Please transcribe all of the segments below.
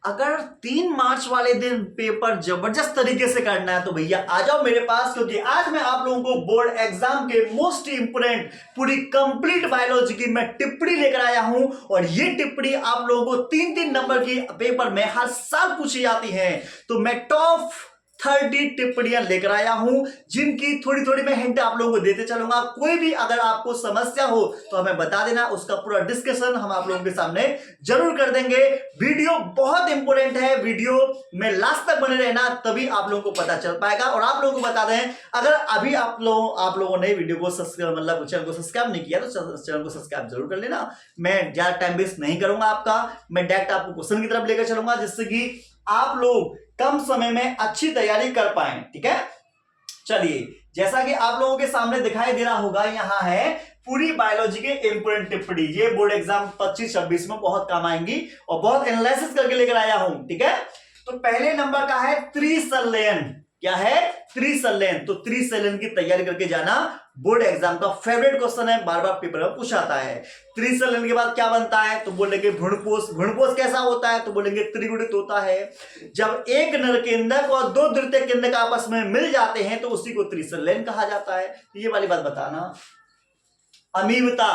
अगर 3 मार्च वाले दिन पेपर जबरदस्त तरीके से करना है तो भैया आ जाओ मेरे पास, क्योंकि आज मैं आप लोगों को बोर्ड एग्जाम के मोस्ट इंपोर्टेंट पूरी कंप्लीट बायोलॉजी की मैं टिप्पणी लेकर आया हूं। और ये टिप्पणी आप लोगों को 3-3 नंबर की पेपर में हर साल पूछी जाती है। तो मैं टॉप 30 टिप्पणियां लेकर आया हूं, जिनकी थोड़ी थोड़ी मैं हिंट आप लोगों को देते चलूंगा। कोई भी अगर आपको समस्या हो तो हमें बता देना, उसका पूरा डिस्कशन हम आप लोगों के सामने जरूर कर देंगे। वीडियो बहुत इंपॉर्टेंट है, वीडियो में लास्ट तक बने रहना, तभी आप लोगों को पता चल पाएगा। और आप लोगों को बता दें, अगर अभी आप लोगों ने वीडियो को मतलब चैनल को सब्सक्राइब नहीं किया तो चैनल को सब्सक्राइब जरूर कर लेना। मैं ज्यादा टाइम वेस्ट नहीं करूंगा आपका, मैं डायरेक्ट आपको क्वेश्चन की तरफ लेकर चलूंगा, जिससे कि आप लोग कम समय में अच्छी तैयारी कर पाए। ठीक है, चलिए, जैसा कि आप लोगों के सामने दिखाई दे रहा होगा, यहां है पूरी बायोलॉजी के इंपोर्टेंट टिप्पणी। ये बोर्ड एग्जाम 25-26 में बहुत काम आएंगी और बहुत एनालिसिस करके लेकर आया हूं। ठीक है, तो पहले नंबर का है त्रिसंलयन। क्या है? त्रिसंलयन। तो त्रिसंलयन की तैयारी करके जाना, बोर्ड एग्जाम का फेवरेट क्वेश्चन है, बार बार पेपर में पूछा जाता है। त्रिसंलयन के बाद क्या बनता है तो बोलेंगे भ्रूणपोष। भ्रूणपोष कैसा होता है तो बोलेंगे त्रिगुणित होता है। जब एक नर केंद्रक और 2 द्वितीयक केंद्रक आपस में मिल जाते हैं तो उसी को त्रिसंलयन कहा जाता है। तो ये वाली बात बताना। अमीवता,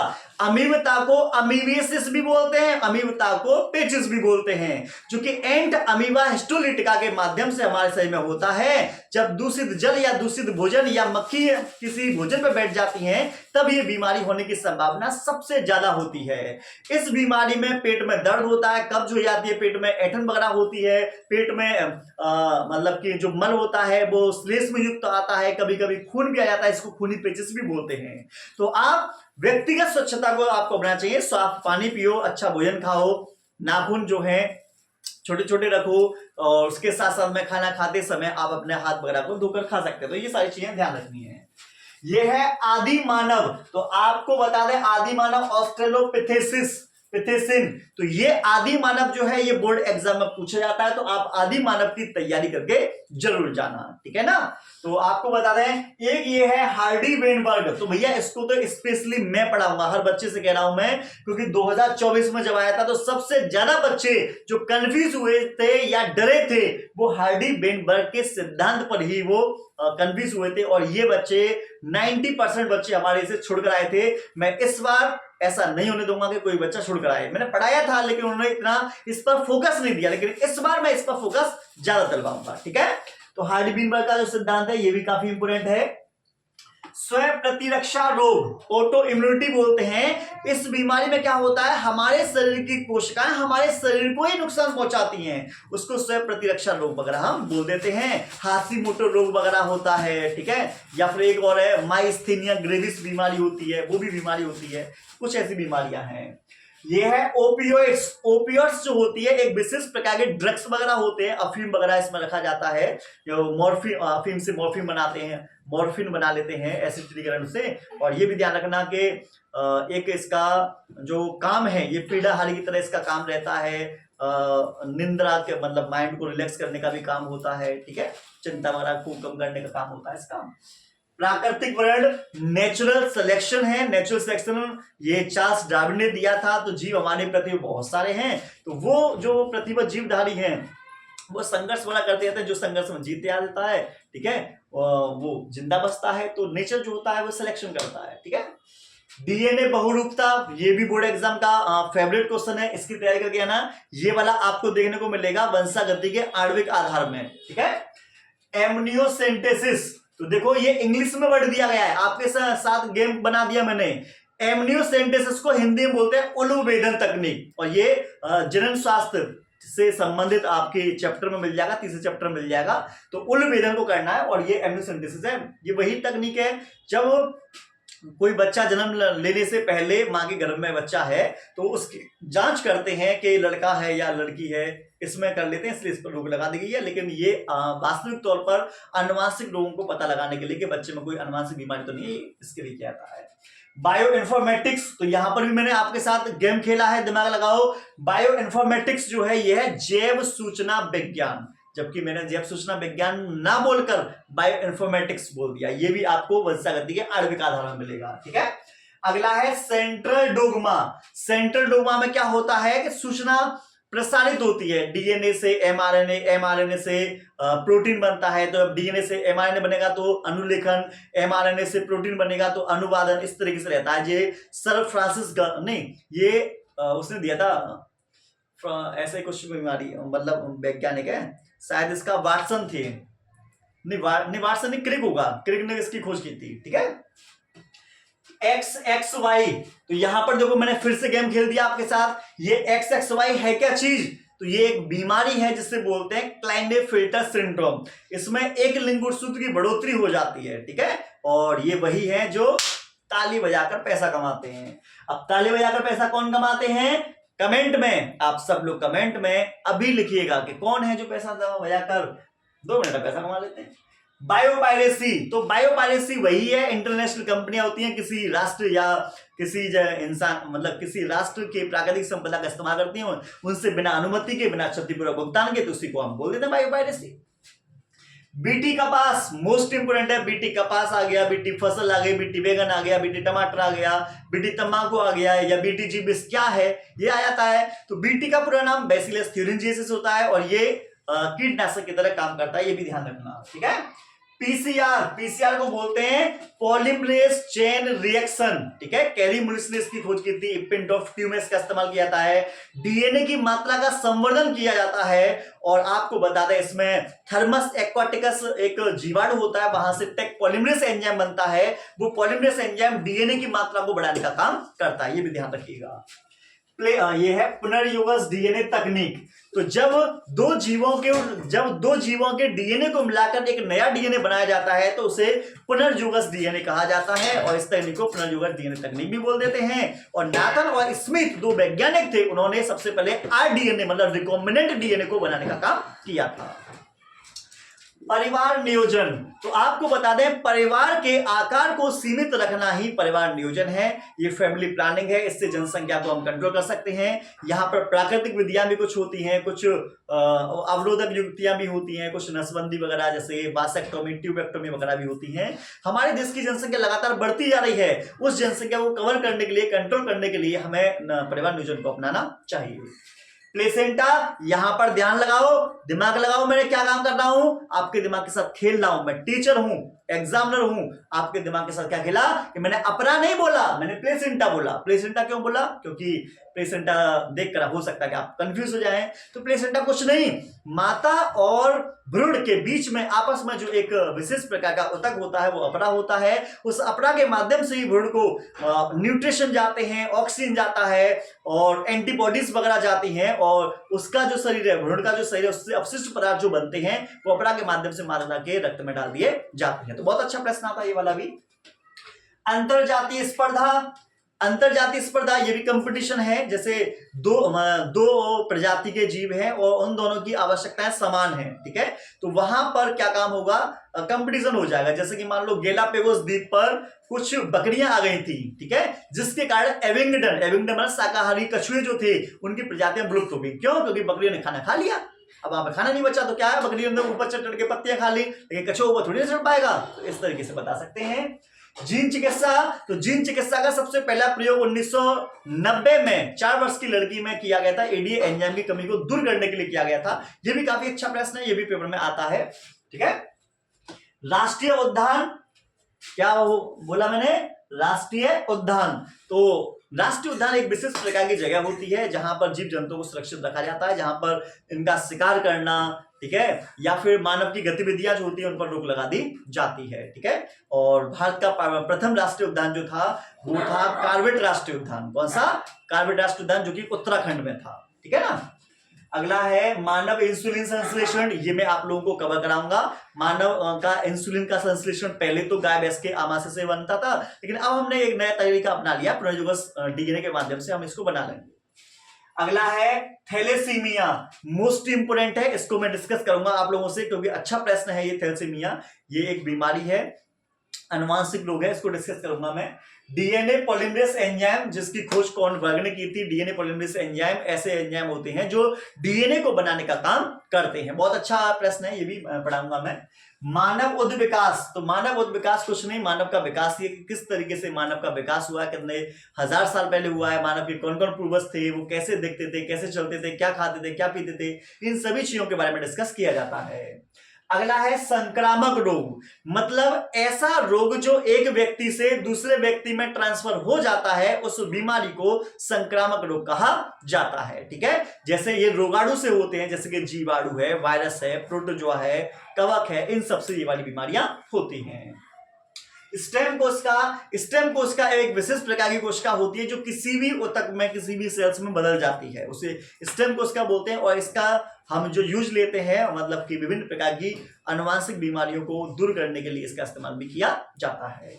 अमीवता को अमीबियसिस भी बोलते हैं, अमीवता को पेचिस भी बोलते हैं, जो कि एंट अमीबा हिस्टोलिटिका के माध्यम से हमारे शरीर में होता है। जब दूषित जल या दूषित भोजन या मक्खी किसी भोजन पर बैठ जाती हैं, तब ये बीमारी होने की संभावना सबसे ज्यादा होती है। इस बीमारी में पेट में दर्द होता है, कब्ज हो जाती है, पेट में ऐंठन वगैरह होती है, पेट में मतलब कि जो मल होता है वो श्लेष्म में युक्त आता है, कभी कभी खून भी आ जाता है, इसको खूनी पेचिस भी बोलते हैं। तो आप व्यक्तिगत स्वच्छता को आपको अपनाना चाहिए। साफ पानी पियो, अच्छा भोजन खाओ, नाखून जो है छोटे छोटे रखो, और उसके साथ साथ में खाना खाते समय आप अपने हाथ वगैरह को धोकर खा सकते हैं। तो ये सारी चीजें ध्यान रखनी है। ये है आदि मानव। तो आपको बता दें, आदि मानव ऑस्ट्रेलोपिथेसिस पिथेसिन। तो ये आदि मानव जो है ये बोर्ड एग्जाम में पूछा जाता है, तो आप आदि मानव की तैयारी करके जरूर जाना। ठीक है ना। तो आपको बता दें, एक ये है हार्डी वेनबर्ग। तो भैया इसको तो स्पेशली मैं पढ़ाऊंगा, हर बच्चे से कह रहा हूं मैं, क्योंकि 2024 में जब आया था तो सबसे ज्यादा बच्चे जो कंफ्यूज हुए थे या डरे थे वो हार्डी वेनबर्ग के सिद्धांत पर ही वो कंफ्यूज हुए थे। और ये बच्चे 90% बच्चे हमारे से छोड़कर आए थे। मैं इस बार ऐसा नहीं होने दूंगा कि कोई बच्चा छोड़कर आए। मैंने पढ़ाया था लेकिन उन्होंने इतना इस पर फोकस नहीं दिया, लेकिन इस बार मैं इस पर फोकस ज्यादा दिलवाऊंगा। ठीक है, तो हार्डी वेनबर्ग का जो सिद्धांत है ये भी काफी इंपोर्टेंट है। स्वयं प्रतिरक्षा रोग, ऑटो इम्यूनिटी बोलते हैं। इस बीमारी में क्या होता है, हमारे शरीर की कोशिकाएं हमारे शरीर को ही नुकसान पहुंचाती हैं, उसको स्वयं प्रतिरक्षा रोग वगैरह हम बोल देते हैं। हाशीमोटो रोग वगैरह होता है। ठीक है, या फिर एक और है माइस्थेनिया ग्रेविस बीमारी होती है, वो भी बीमारी होती है। कुछ ऐसी बीमारियां हैं। ये है ओपियोइड्स। ओपियोइड्स जो होती है एक विशेष प्रकार के ड्रग्स वगैरह होते हैं, अफीम वगैरह इसमें रखा जाता है। जो मॉर्फिन, अफीम से मॉर्फिन बनाते हैं, मॉर्फिन बना लेते हैं एसिडिटीकरण से। और ये भी ध्यान रखना कि एक इसका जो काम है ये पीड़ाहारी की तरह इसका काम रहता है। निंद्रा के मतलब माइंड को रिलैक्स करने का भी काम होता है। ठीक है, चिंता वगैरह को कम करने का काम होता है इसका। प्राकृतिक वर्ण नेचुरल सिलेक्शन है। नेचुरल सिलेक्शन ये चार्ल्स डार्विन ने दिया था। तो जीव हमारे पृथ्वी बहुत सारे हैं, तो वो जो पृथ्वी पर जीवधारी हैं वो संघर्ष वाला करते रहते हैं, जो संघर्ष में जीत आ जाता है। ठीक है, वो जिंदा बचता है। तो नेचर जो होता है वो सिलेक्शन करता है। ठीक है, डीएनए बहुरूपता, ये भी बोर्ड एग्जाम का फेवरेट क्वेश्चन है, इसकी तैयारी करके आना। ये वाला आपको देखने को मिलेगा वंशागति के आणविक आधार में। ठीक है, एमनियोसेंटेसिस। तो देखो ये इंग्लिश में वर्ड दिया गया है, आपके साथ गेम बना दिया मैंने। एमनियोसेंटेसिस को हिंदी में बोलते हैं उलुभेदन तकनीक, और ये जनन स्वास्थ्य से संबंधित आपके चैप्टर में मिल जाएगा, तीसरे चैप्टर में मिल जाएगा। तो उलुभेदन को करना है, और ये एमनियोसेंटेसिस है। ये वही तकनीक है जब कोई बच्चा जन्म लेने से पहले मां के गर्भ में बच्चा है तो उसकी जांच करते हैं कि लड़का है या लड़की है, इसमें कर लेते हैं, इसलिए इस पर रोक लगा दी गई है। लेकिन ये वास्तविक तौर पर अनुवांशिक रोगों को पता लगाने के लिए कि बच्चे में कोई अनुवांशिक बीमारी तो नहीं है, इसके लिए किया जाता है। बायो इन्फॉर्मेटिक्स, तो यहां पर भी मैंने आपके साथ गेम खेला है, दिमाग लगाओ। बायो इन्फॉर्मेटिक्स जो है यह है जैव सूचना विज्ञान, जबकि मैंने जैव सूचना विज्ञान ना बोलकर बायो इन्फॉर्मेटिक्स बोल दिया। ये भी आपको वंशागति के आणविक आधार में मिलेगा। ठीक है, अगला है सेंट्रल डोग्मा। सेंट्रल डोग्मा में क्या होता है कि सूचना प्रसारित होती है। डीएनए से एमआरएनए, एमआरएनए से प्रोटीन बनता है, तो अब डीएनए से एमआरएनए बनेगा तो अनुलेखन, एमआरएनए से प्रोटीन बनेगा तो अनुवादन, इस तरीके से रहता है। ये सर फ्रांसिस नहीं, ये उसने दिया था, ऐसे कुछ बीमारी, मतलब वैज्ञानिक है शायद, इसका वाटसन थे, नहीं वाटसन नहीं, क्रिक होगा, क्रिक ने इसकी खोज की थी। ठीक है, एक्स एक्स वाई, तो यहां पर देखो मैंने फिर से गेम खेल दिया आपके साथ। ये एक्स एक्स वाई है क्या चीज? तो ये एक बीमारी है जिसे बोलते हैं क्लाइनेफेल्टर सिंड्रोम। इसमें एक लिंग गुणसूत्र की बढ़ोतरी हो जाती है। ठीक है, और ये वही है जो ताली बजाकर पैसा कमाते हैं। अब ताली बजाकर पैसा कौन कमाते हैं? कमेंट में आप सब लोग कमेंट में अभी लिखिएगा कि कौन है जो पैसा बजाकर 2 मिनट में पैसा कमा लेते हैं। बायोपायरेसी, तो बायोपायरेसी वही है, इंटरनेशनल कंपनियां होती हैं किसी राष्ट्र या किसी इंसान, मतलब किसी राष्ट्र के प्राकृतिक संपदा का इस्तेमाल करती हैं उनसे बिना अनुमति के, बिना क्षतिपूर्वक भुगतान के, तो उसी को हम बोल देते हैं बायोपायरेसी। बीटी कपास मोस्ट इंपोर्टेंट है। बीटी कपास आ गया, बीटी फसल आ गई, बीटी बैगन आ गया, बीटी टमाटर आ गया, बीटी तंबाकू आ गया, या बीटी जीबिस क्या है ये आ जाता है। तो बीटी का पूरा नाम बैसिलस thuringiensis होता है और ये कीटनाशक की तरह काम करता है, ये भी ध्यान रखना। ठीक है, पीसीआर, पीसीआर को बोलते हैं पॉलीमरेज चेन रिएक्शन। ठीक है, कैरी मुलिस ने इसकी खोज की थी। इपिंट ऑफ ट्यूमेस का इस्तेमाल किया जाता है। डीएनए की मात्रा का संवर्धन किया जाता है। और आपको बता दें इसमें थर्मस एक्वाटिकस एक जीवाणु होता है, वहां से टेक पॉलीमरेज एंजाइम बनता है। वो पॉलीमरेज एंजाइम डीएनए की मात्रा को बढ़ाने का काम करता है, ये भी ध्यान रखिएगा। ये है पुनर्युगस डीएनए तकनीक। तो जब दो जीवों के डीएनए को मिलाकर एक नया डीएनए बनाया जाता है तो उसे पुनर्युगस डीएनए कहा जाता है, और इस तकनीक को पुनर्युगस डीएनए तकनीक भी बोल देते हैं। और नाथन और स्मिथ 2 वैज्ञानिक थे, उन्होंने सबसे पहले आरडीएनए मतलब रिकॉम्बिनेंट डीएनए को बनाने का काम किया था। परिवार नियोजन, तो आपको बता दें परिवार के आकार को सीमित रखना ही परिवार नियोजन है। ये फैमिली प्लानिंग है, इससे जनसंख्या को हम कंट्रोल कर सकते हैं। यहाँ पर प्राकृतिक विधियां भी कुछ होती हैं, कुछ अवरोधक युक्तियां भी होती हैं, कुछ नसबंदी वगैरह जैसे वासेक्टोमी, ट्यूबेक्टोमी वगैरह भी होती हैं। हमारे देश की जनसंख्या लगातार बढ़ती जा रही है, उस जनसंख्या को कवर करने के लिए, कंट्रोल करने के लिए हमें परिवार नियोजन को अपनाना चाहिए। प्लेसेंटा, यहां पर ध्यान लगाओ, दिमाग लगाओ, मैं क्या काम कर रहा हूं, आपके दिमाग के साथ खेल रहा हूं। मैं टीचर हूं, एग्जामिनर हूं, आपके दिमाग के साथ क्या खेला कि मैंने अपरा नहीं बोला, मैंने प्लेसेंटा बोला। प्लेसेंटा क्यों बोला? क्योंकि प्लेसेंटा देखकर हो सकता है कि आप कंफ्यूज हो जाएं। तो प्लेसेंटा कुछ नहीं, माता और भ्रूण के बीच में आपस में जो एक विशेष प्रकार का ऊतक होता है वो अपरा होता है। उस अपरा के माध्यम से ही भ्रूण को न्यूट्रिशन जाते हैं, ऑक्सीजन जाता है और एंटीबॉडीज वगैरह जाती हैं, और उसका जो शरीर है, भ्रूण का जो शरीर है, उससे अपशिष्ट पदार्थ जो बनते हैं वो अपरा के माध्यम से माता के रक्त में डाल दिए जाते हैं। तो बहुत अच्छा प्रश्न आता है ये वाला भी। अंतरजातीय स्पर्धा, अंतरजातीय स्पर्धा ये भी कंपटीशन है, जैसे दो प्रजाति के जीव हैं और उन दोनों की आवश्यकताएं समान हैं। ठीक है, तो वहां पर क्या काम होगा, कंपटीशन हो जाएगा। जैसे कि मान लो गेलापेगोस द्वीप पर कुछ बकरियां आ गई थी, ठीक है, जिसके कारण एविंगडन शाकाहारी कछुए जो थे उनकी प्रजातियां विलुप्त हो गई। क्यों? क्योंकि बकरियों ने खाना खा लिया। अब वहां पर खाना नहीं बचा तो क्या है, बकरियों ने ऊपर चढ़ के पत्तियां खा ली, लेकिन कछुआ ऊपर थोड़ी ना चढ़ पाएगा। तो इस तरीके से बता सकते हैं। जीन चिकित्सा, तो जीन चिकित्सा का सबसे पहला प्रयोग 1990 में 4 वर्ष की लड़की में किया गया था। एडीए एंजाइम की कमी को दूर करने के लिए किया गया था। यह भी काफी अच्छा प्रश्न है, यह भी पेपर में आता है। ठीक है, राष्ट्रीय उद्यान, क्या बोला मैंने, राष्ट्रीय उद्यान। तो राष्ट्रीय उद्यान एक विशेष प्रकार की जगह होती है जहां पर जीव जंतुओं को सुरक्षित रखा जाता है, जहां पर इनका शिकार करना, ठीक है, या फिर मानव की गतिविधियां जो होती है उन पर रोक लगा दी जाती है। ठीक है, और भारत का प्रथम राष्ट्रीय उद्यान जो था वो था कार्बेट राष्ट्रीय उद्यान। कौन सा? कार्बेट राष्ट्रीय उद्यान, जो कि उत्तराखंड में था। ठीक है ना। अगला है मानव इंसुलिन संश्लेषण, ये मैं आप लोगों को कवर कराऊंगा। मानव का इंसुलिन का संश्लेषण पहले तो गाय भैंस के आमाशय से बनता था, लेकिन अब हमने एक नया तरीका अपना लिया, पुनर्युगस डीएनए के माध्यम से हम इसको बना लेंगे। अगला है थैलेसीमिया, मोस्ट इंपोर्टेंट है, इसको मैं डिस्कस करूंगा आप लोगों से क्योंकि अच्छा प्रश्न है ये। थैलेसीमिया ये एक बीमारी है, अनुवांशिक रोग है, इसको डिस्कस करूंगा मैं। डीएनए पॉलीमरेज एंजाइम, जिसकी खोज कौन वर्ग ने की थी? डीएनए पॉलीमरेज एंजाइम ऐसे एंजाइम होते हैं जो डीएनए को बनाने का काम करते हैं। बहुत अच्छा प्रश्न है, ये भी पढ़ाऊंगा मैं। मानव उद्ध विकास, तो मानव उद्ध विकास कुछ नहीं, मानव का विकास ये किस तरीके से मानव का विकास हुआ है, कितने हजार साल पहले हुआ है, मानव के कौन कौन पूर्वज थे, वो कैसे दिखते थे, कैसे चलते थे, क्या खाते थे, क्या पीते थे, इन सभी चीजों के बारे में डिस्कस किया जाता है। अगला है संक्रामक रोग, मतलब ऐसा रोग जो एक व्यक्ति से दूसरे व्यक्ति में ट्रांसफर हो जाता है, उस बीमारी को संक्रामक रोग कहा जाता है। ठीक है, जैसे ये रोगाणु से होते हैं, जैसे कि जीवाणु है, वायरस है, प्रोटोजोआ है, कवक है, इन सबसे ये वाली बीमारियां होती हैं। स्टेम कोशिका एक विशेष प्रकार की कोशिका होती है जो किसी भी ऊतक में, किसी भी सेल्स में बदल जाती है, उसे स्टेम कोशिका बोलते हैं। और इसका हम जो यूज लेते हैं, मतलब कि विभिन्न प्रकार की आनुवांशिक बीमारियों को दूर करने के लिए इसका इस्तेमाल भी किया जाता है।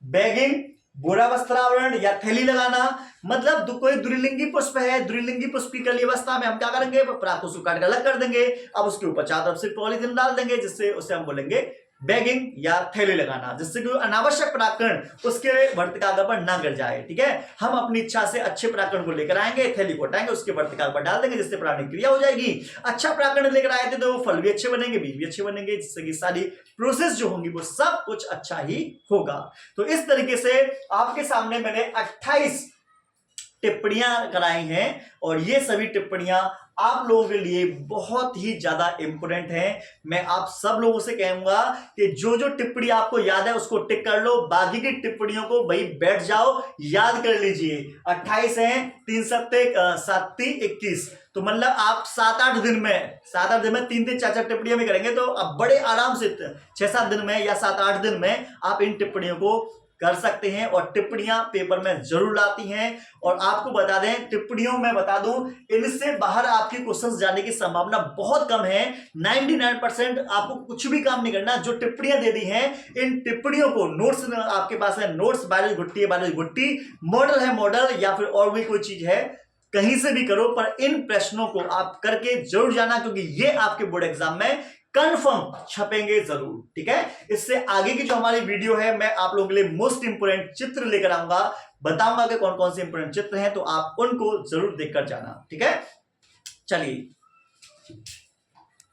बैगिंग, बोरा वस्त्रावरण या थैली लगाना, मतलब कोई द्विलिंगी पुष्प है, द्विलिंगी पुष्प की कली अवस्था में हम क्या करेंगे? पराग को काट कर अलग कर देंगे, अब उसके ऊपर चारों तरफ से पॉलीथीन डाल देंगे, जिससे उसे हम बोलेंगे बैगिंग या थैली लगाना, जिससे कि अनावश्यक परागकण उसके वर्तिकाग्र पर ना गिर जाए। ठीक है, हम अपनी इच्छा से अच्छे परागकण को लेकर आएंगे, थैली को हटाएंगे, उसके वर्तिकाग्र पर डाल देंगे, जिससे परागण क्रिया हो जाएगी। अच्छा परागकण लेकर आए थे तो फल भी अच्छे बनेंगे, बीज भी अच्छे बनेंगे, जिससे कि सारी प्रोसेस जो होंगी वो सब कुछ अच्छा ही होगा। तो इस तरीके से आपके सामने मैंने 28 टिप्पणियां कराई हैं, और ये सभी टिप्पणियां आप लोगों के लिए बहुत ही ज्यादा इंपोर्टेंट है। मैं आप सब लोगों से कहूंगा कि जो जो टिप्पणी आपको याद है उसको टिक कर लो, बाकी की टिप्पणियों को भाई बैठ जाओ, याद कर लीजिए। 28 है, 3 सत्ते 7 21, तो मतलब आप 7-8 दिन में 3-3 4-4 टिप्पणियां भी करेंगे तो अब बड़े आराम से 6-7 दिन में या 7-8 दिन में आप इन टिप्पणियों को कर सकते हैं। और टिप्पणियां पेपर में जरूर लाती हैं। और आपको बता दें, टिप्पणियों में बता दूं, इनसे बाहर आपके क्वेश्चंस जाने की संभावना बहुत कम है। 99% आपको कुछ भी काम नहीं करना, जो टिप्पणियां दे दी हैं इन टिप्पणियों को नोट्स आपके पास है, नोट्स बायोलॉजी गुट्टी है, बायोलॉजी गुट्टी, मॉडल है मॉडल, या फिर और भी कोई चीज है, कहीं से भी करो, पर इन प्रश्नों को आप करके जरूर जाना, क्योंकि ये आपके बोर्ड एग्जाम में कंफर्म छपेंगे जरूर। ठीक है, इससे आगे की जो हमारी वीडियो है, मैं आप लोगों के लिए मोस्ट इंपोर्टेंट चित्र लेकर आऊंगा, बताऊंगा कि कौन कौन से इंपोर्टेंट चित्र हैं, तो आप उनको जरूर देखकर जाना। ठीक है, चलिए।